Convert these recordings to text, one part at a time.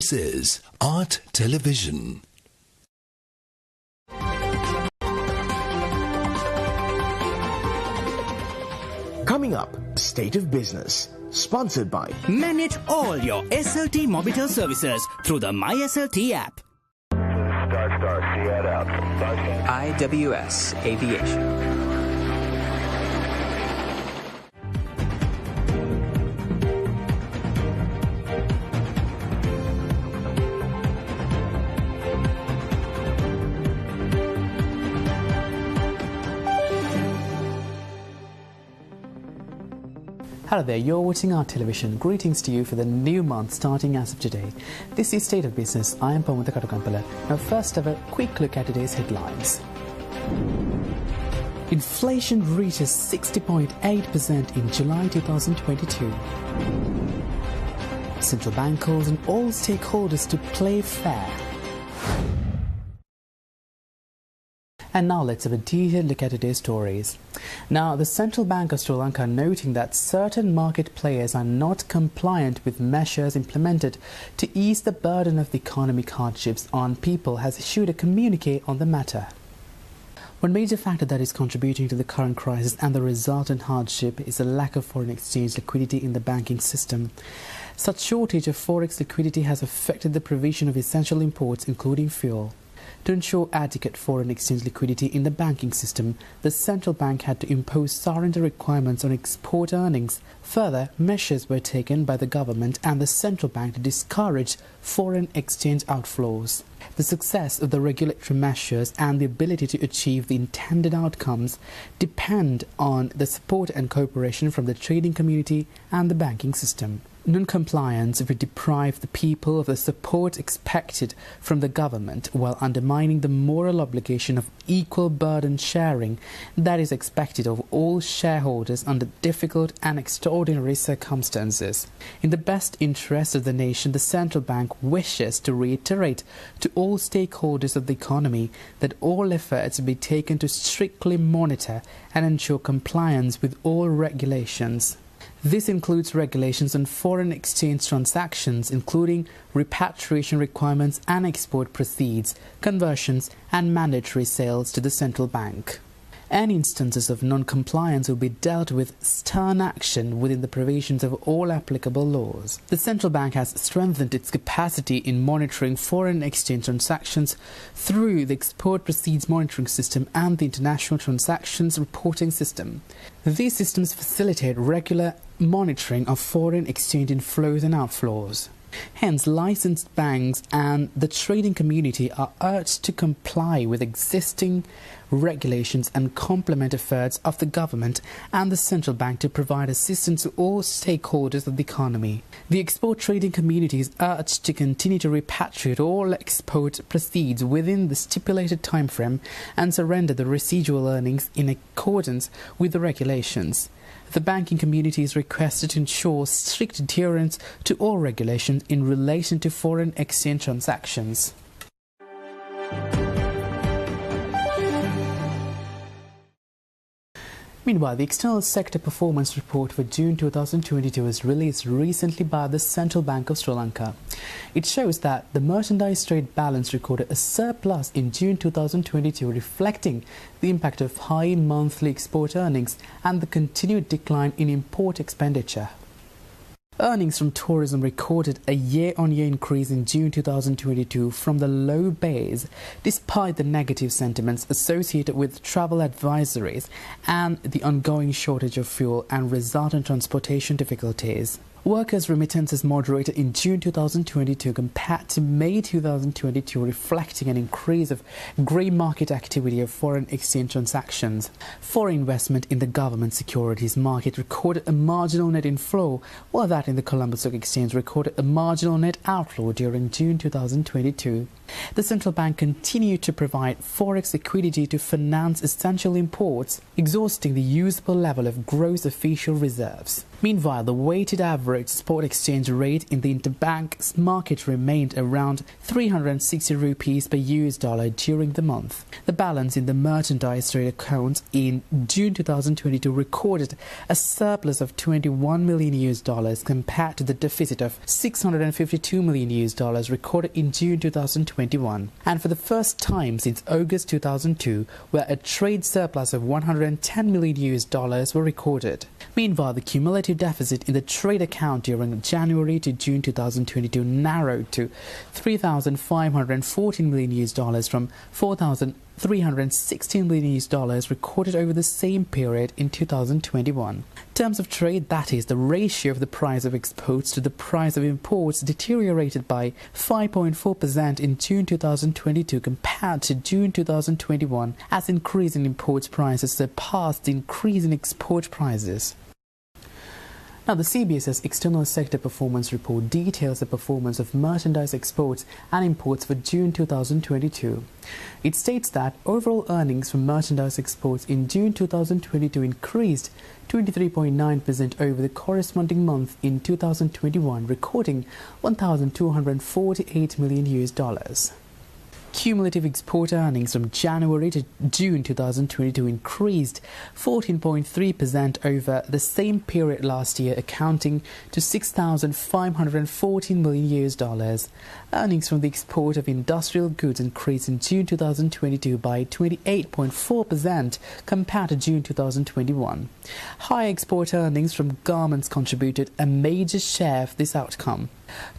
This is Art Television. Coming up, State of Business, sponsored by... Manage all your SLT Mobitel services through the MySLT app. IWS Aviation. Hello there, you're watching Art Television. Greetings to you for the new month starting as of today. This is State of Business. I am Pamutha Katukampala. Now first, have a quick look at today's headlines. Inflation reaches 60.8% in July 2022. Central Bank calls on all stakeholders to play fair. And now let's have a detailed look at today's stories. Now, the Central Bank of Sri Lanka noting that certain market players are not compliant with measures implemented to ease the burden of the economic hardships on people has issued a communique on the matter. One major factor that is contributing to the current crisis and the resultant hardship is the lack of foreign exchange liquidity in the banking system. Such shortage of forex liquidity has affected the provision of essential imports, including fuel. To ensure adequate foreign exchange liquidity in the banking system, the central bank had to impose surrender requirements on export earnings. Further, measures were taken by the government and the central bank to discourage foreign exchange outflows. The success of the regulatory measures and the ability to achieve the intended outcomes depend on the support and cooperation from the trading community and the banking system. Non-compliance would deprive the people of the support expected from the government while undermining the moral obligation of equal burden sharing that is expected of all shareholders under difficult and extraordinary circumstances. In the best interest of the nation, the central bank wishes to reiterate to all stakeholders of the economy that all efforts be taken to strictly monitor and ensure compliance with all regulations. This includes regulations on foreign exchange transactions, including repatriation requirements and export proceeds, conversions and mandatory sales to the central bank. Any instances of non-compliance will be dealt with stern action within the provisions of all applicable laws. The central bank has strengthened its capacity in monitoring foreign exchange transactions through the export proceeds monitoring system and the international transactions reporting system. These systems facilitate regular monitoring of foreign exchange inflows and outflows. Hence, licensed banks and the trading community are urged to comply with existing regulations and complement efforts of the government and the central bank to provide assistance to all stakeholders of the economy. The export trading community is urged to continue to repatriate all export proceeds within the stipulated time frame and surrender the residual earnings in accordance with the regulations. The banking community is requested to ensure strict adherence to all regulations in relation to foreign exchange transactions. Meanwhile, the External Sector Performance Report for June 2022 was released recently by the Central Bank of Sri Lanka. It shows that the merchandise trade balance recorded a surplus in June 2022, reflecting the impact of high monthly export earnings and the continued decline in import expenditure. Earnings from tourism recorded a year-on-year increase in June 2022 from the low base, despite the negative sentiments associated with travel advisories and the ongoing shortage of fuel and resultant transportation difficulties. Workers' remittances moderated in June 2022 compared to May 2022, reflecting an increase of grey market activity of foreign exchange transactions. Foreign investment in the government securities market recorded a marginal net inflow, while that in the Colombo Stock Exchange recorded a marginal net outflow during June 2022. The central bank continued to provide forex liquidity to finance essential imports, exhausting the usable level of gross official reserves. Meanwhile, the weighted average spot exchange rate in the interbank market remained around 360 rupees per US dollar during the month. The balance in the merchandise trade account in June 2022 recorded a surplus of 21 million US dollars compared to the deficit of 652 million US dollars recorded in June 2021, and for the first time since August 2002, where a trade surplus of 110 million US dollars were recorded. Meanwhile, the cumulative deficit in the trade account during January to June 2022 narrowed to 3,514 million US dollars from 4,316 million US dollars recorded over the same period in 2021. Terms of trade, that is, the ratio of the price of exports to the price of imports, deteriorated by 5.4% in June 2022 compared to June 2021, as increase in import prices surpassed the increase in export prices. Now, the CBS's External Sector Performance Report details the performance of merchandise exports and imports for June 2022. It states that overall earnings from merchandise exports in June 2022 increased 23.9% over the corresponding month in 2021, recording 1,248 million US dollars. Cumulative export earnings from January to June 2022 increased 14.3% over the same period last year, accounting to 6,514 million US dollars. Earnings from the export of industrial goods increased in June 2022 by 28.4% compared to June 2021. High export earnings from garments contributed a major share of this outcome.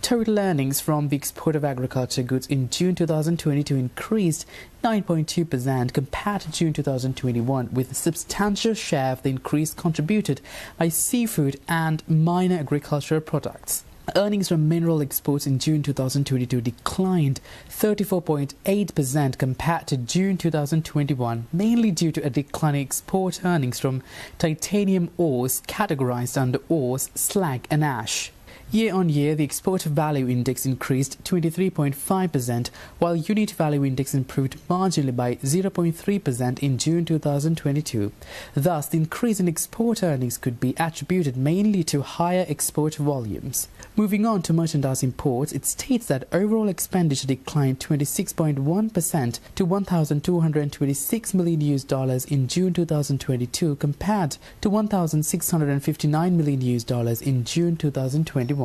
Total earnings from the export of agriculture goods in June 2022 increased 9.2% compared to June 2021, with a substantial share of the increase contributed by seafood and minor agricultural products. Earnings from mineral exports in June 2022 declined 34.8% compared to June 2021, mainly due to a decline in export earnings from titanium ores categorized under ores, slag and ash. Year-on-year, the export value index increased 23.5%, while unit value index improved marginally by 0.3% in June 2022. Thus, the increase in export earnings could be attributed mainly to higher export volumes. Moving on to merchandise imports, it states that overall expenditure declined 26.1% to 1,226 million US dollars in June 2022 compared to 1,659 million US dollars in June 2021.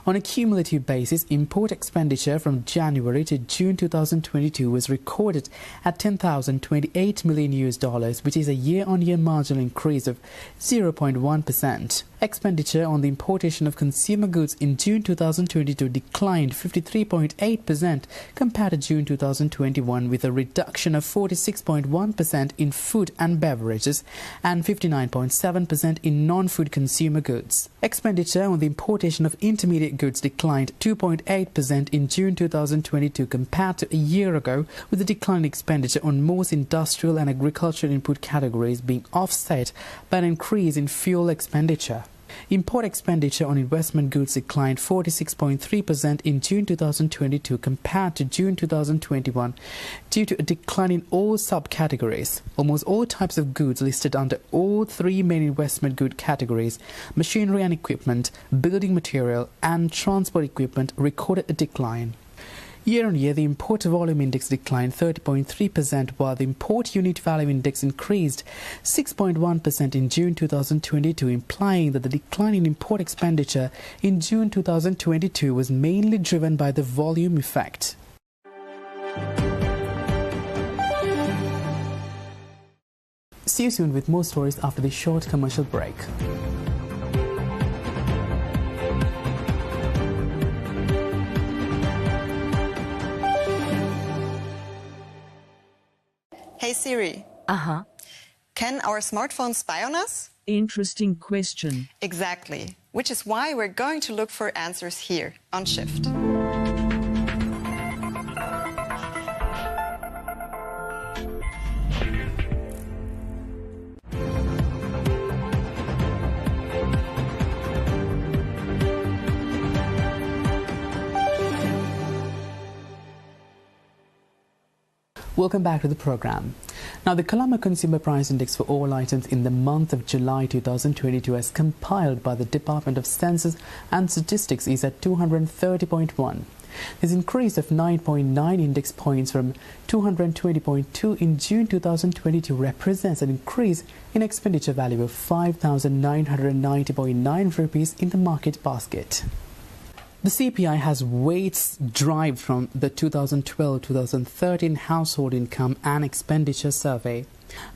On a cumulative basis, import expenditure from January to June 2022 was recorded at 10,028 million US dollars, which is a year-on-year marginal increase of 0.1%. Expenditure on the importation of consumer goods in June 2022 declined 53.8% compared to June 2021, with a reduction of 46.1% in food and beverages and 59.7% in non-food consumer goods. Expenditure on the importation of intermediate goods declined 2.8% in June 2022 compared to a year ago, with the decline in expenditure on most industrial and agricultural input categories being offset by an increase in fuel expenditure. Import expenditure on investment goods declined 46.3% in June 2022 compared to June 2021 due to a decline in all subcategories. Almost all types of goods listed under all three main investment good categories, machinery and equipment, building material and transport equipment, recorded a decline. Year-on-year, the import volume index declined 30.3%, while the import unit value index increased 6.1% in June 2022, implying that the decline in import expenditure in June 2022 was mainly driven by the volume effect. See you soon with more stories after this short commercial break. Hey Siri. Can our smartphones spy on us? Interesting question. Exactly. Which is why we're going to look for answers here on Shift. Welcome back to the program. Now, the Colombo Consumer Price Index for all items in the month of July 2022 as compiled by the Department of Census and Statistics is at 230.1. This increase of 9.9 index points from 220.2 in June 2022 represents an increase in expenditure value of 5,990.9 rupees in the market basket. The CPI has weights derived from the 2012-2013 Household Income and Expenditure Survey.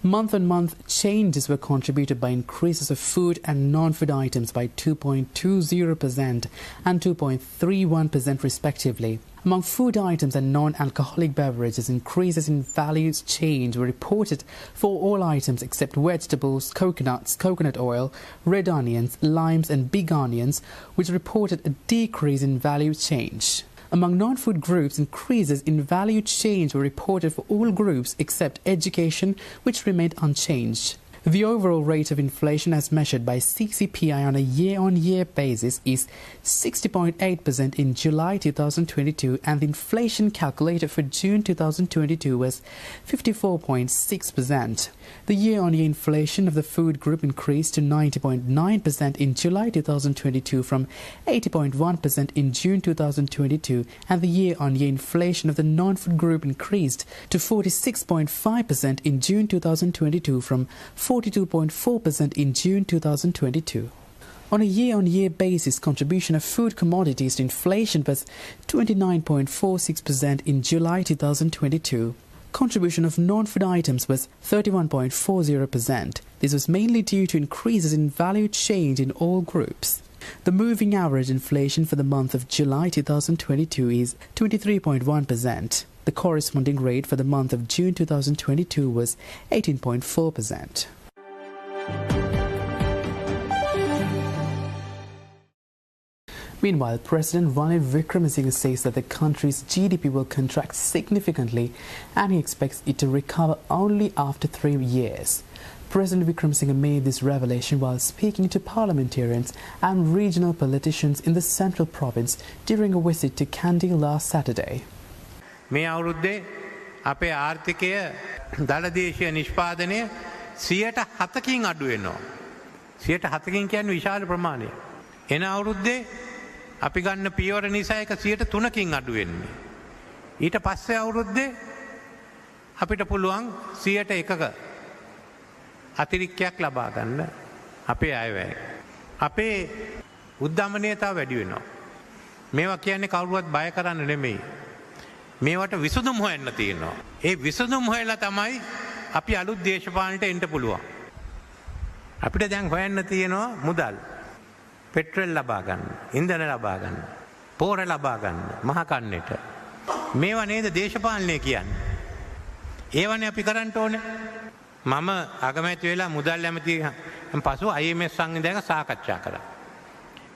Month-on-month changes were contributed by increases of food and non-food items by 2.20% and 2.31% respectively. Among food items and non-alcoholic beverages, increases in values change were reported for all items except vegetables, coconuts, coconut oil, red onions, limes and big onions, which reported a decrease in value change. Among non-food groups, increases in value change were reported for all groups except education, which remained unchanged. The overall rate of inflation as measured by CCPI on a year-on-year basis is 60.8% in July 2022 and the inflation calculated for June 2022 was 54.6%. The year-on-year inflation of the food group increased to 90.9% in July 2022 from 80.1% in June 2022 and the year-on-year inflation of the non-food group increased to 46.5% in June 2022 from 42.4% in June 2022. On a year-on-year basis, contribution of food commodities to inflation was 29.46% in July 2022. Contribution of non-food items was 31.40%. This was mainly due to increases in value change in all groups. The moving average inflation for the month of July 2022 is 23.1%. The corresponding rate for the month of June 2022 was 18.4%. Meanwhile, President Ranil Wickremesinghe says that the country's GDP will contract significantly and he expects it to recover only after 3 years. President Wickremesinghe made this revelation while speaking to parliamentarians and regional politicians in the central province during a visit to Kandy last Saturday. මේ අවුරුද්දේ අපේ ආර්ථිකය දලදේශීය නිෂ්පාදනය 7%කින් අඩු වෙනවා. 7%කින් කියන්නේ විශාල ප්‍රමාණයක්. එන අවුරුද්දේ අපි ගන්න පියවර නිසා ඒක 3%කින් අඩු වෙන්නේ. ඊට පස්සේ අවුරුද්දේ අපිට පුළුවන් 1%ක අතිරික්තයක් ලබා ගන්න අපේ අයවැය. අපේ උද්දමනීයතාව වැඩි වෙනවා. මේවා කියන්නේ කවුරුවත් බය කරන්න නෙමෙයි. මේවට විසඳුම් හොයන්න තියෙනවා. ඒ විසඳුම් හොයලා තමයි අපි අලුත් දේශපාලනයට එන්න පුළුවන්. අපිට දැන් හොයන්න තියෙනවා මුදල්. පෙට්‍රල් ලබා ගන්න, ඉන්ධන ලබා ගන්න, පෝර ලබා ගන්න, මහ කන්නේට. මේවා නේද දේශපාලනය කියන්නේ. ඒවනේ අපි කරන්න ඕනේ. මම අගමැති වෙලා මුදල් ඇමතිගෙන් පසු IMF සංවිධානයක සාකච්ඡා කරා.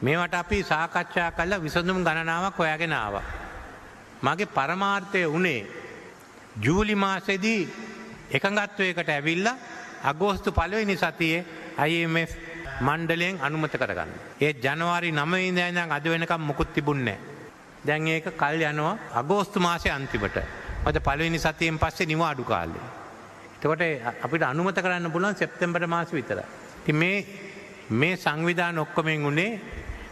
මේවට අපි සාකච්ඡා කළා විසඳුම් ගණනාවක් හොයාගෙන ආවා. මගේ පරමාර්ථය උනේ ජූලි මාසෙදී එකඟත්වයකට ඇවිල්ලා අගෝස්තු 1 වෙනි සතියේ IMF මණ්ඩලයෙන් අනුමත කරගන්න. ඒ ජනවාරි 9 වෙනිදා ඉඳන් අද වෙනකම් මුකුත් තිබුණේ නැහැ. දැන් ඒක කල් යනවා අගෝස්තු මාසේ අන්තිමට. මොකද 1 වෙනි සතියෙන් පස්සේ නිවාඩු කාලේ. එතකොට අපිට අනුමත කරන්න පුළුවන් සැප්තැම්බර් මාසෙ විතර. ඉතින් මේ සංවිධාන ඔක්කොමෙන් උනේ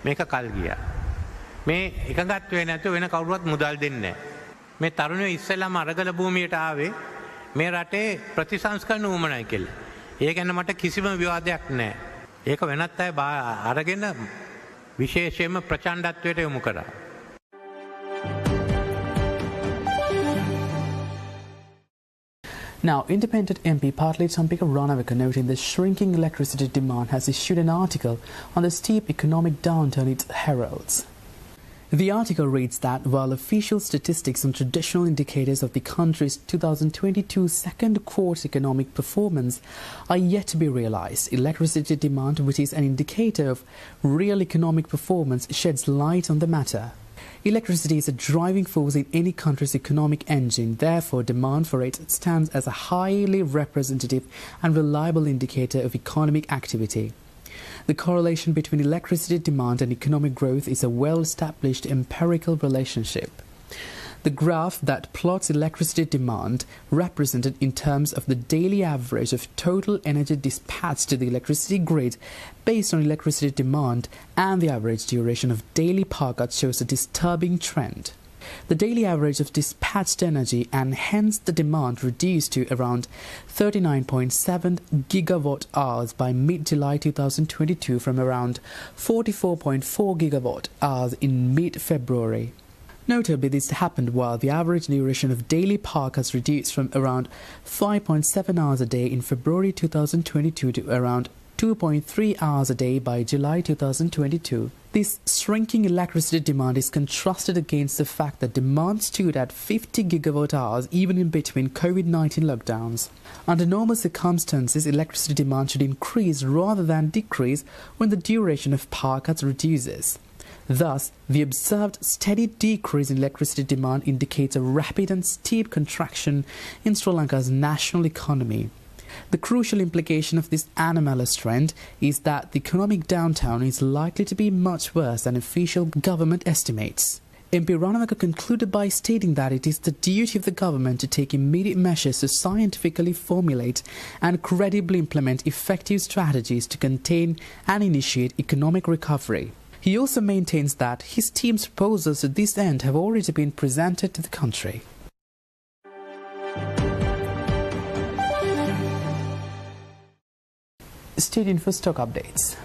මේක කල් ගියා. මේ එකඟත්වය නැතුව වෙන කවුරුවත් මුදල් දෙන්නේ නැහැ. මේ තරුණයෝ ඉස්සෙල්ලාම අරගල භූමියට ආවේ මේ රටේ ප්‍රතිසංස්කරණ උවමනයි කියලා. ඒ ගැන මට කිසිම විවාදයක් නැහැ. ඒක වෙනත් අය අරගෙන විශේෂයෙන්ම ප්‍රචණ්ඩත්වයට යොමු කරා. Now, independent MP Partly Champika Ranawika, noting the shrinking electricity demand, has issued an article on the steep economic downturn it heralds. The article reads that while official statistics and traditional indicators of the country's 2022 second quarter economic performance are yet to be realized, electricity demand, which is an indicator of real economic performance, sheds light on the matter. Electricity is a driving force in any country's economic engine. Therefore, demand for it stands as a highly representative and reliable indicator of economic activity. The correlation between electricity demand and economic growth is a well-established empirical relationship. The graph that plots electricity demand represented in terms of the daily average of total energy dispatched to the electricity grid based on electricity demand and the average duration of daily power cuts shows a disturbing trend. The daily average of dispatched energy and hence the demand reduced to around 39.7 gigawatt hours by mid-July 2022 from around 44.4 gigawatt hours in mid-February. Notably, this happened while the average duration of daily power cuts reduced from around 5.7 hours a day in February 2022 to around 2.3 hours a day by July 2022. This shrinking electricity demand is contrasted against the fact that demand stood at 50 gigawatt hours even in between COVID-19 lockdowns. Under normal circumstances, electricity demand should increase rather than decrease when the duration of power cuts reduces. Thus, the observed steady decrease in electricity demand indicates a rapid and steep contraction in Sri Lanka's national economy. The crucial implication of this anomalous trend is that the economic downturn is likely to be much worse than official government estimates. MP Ranawaka concluded by stating that it is the duty of the government to take immediate measures to scientifically formulate and credibly implement effective strategies to contain and initiate economic recovery. He also maintains that his team's proposals to this end have already been presented to the country. Stay tuned for stock updates.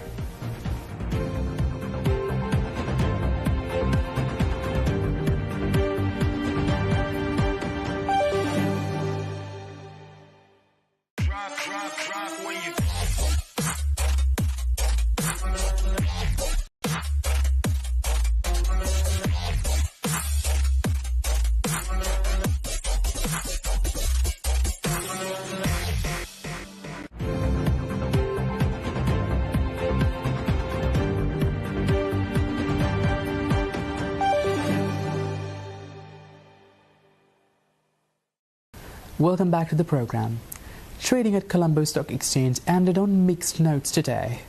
Welcome back to the program. Trading at Colombo Stock Exchange ended on mixed notes today.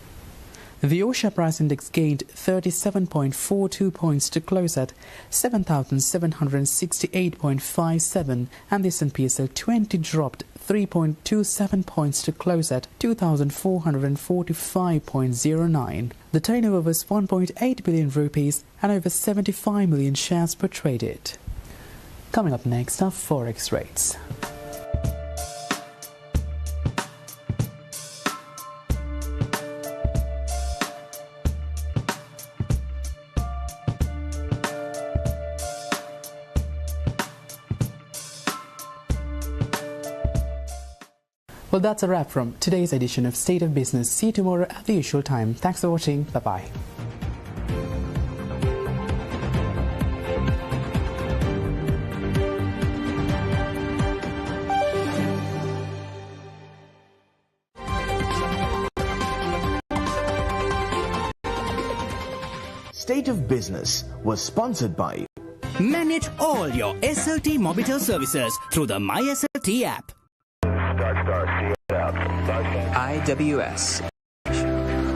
The Osha Price Index gained 37.42 points to close at 7,768.57 and the S&P SL 20 dropped 3.27 points to close at 2,445.09. The turnover was 1.8 billion rupees and over 75 million shares were traded. Coming up next are Forex rates. Well, that's a wrap from today's edition of State of Business. See you tomorrow at the usual time. Thanks for watching. Bye-bye. State of Business was sponsored by Manage all your SLT Mobitel services through the MySLT app. IWS,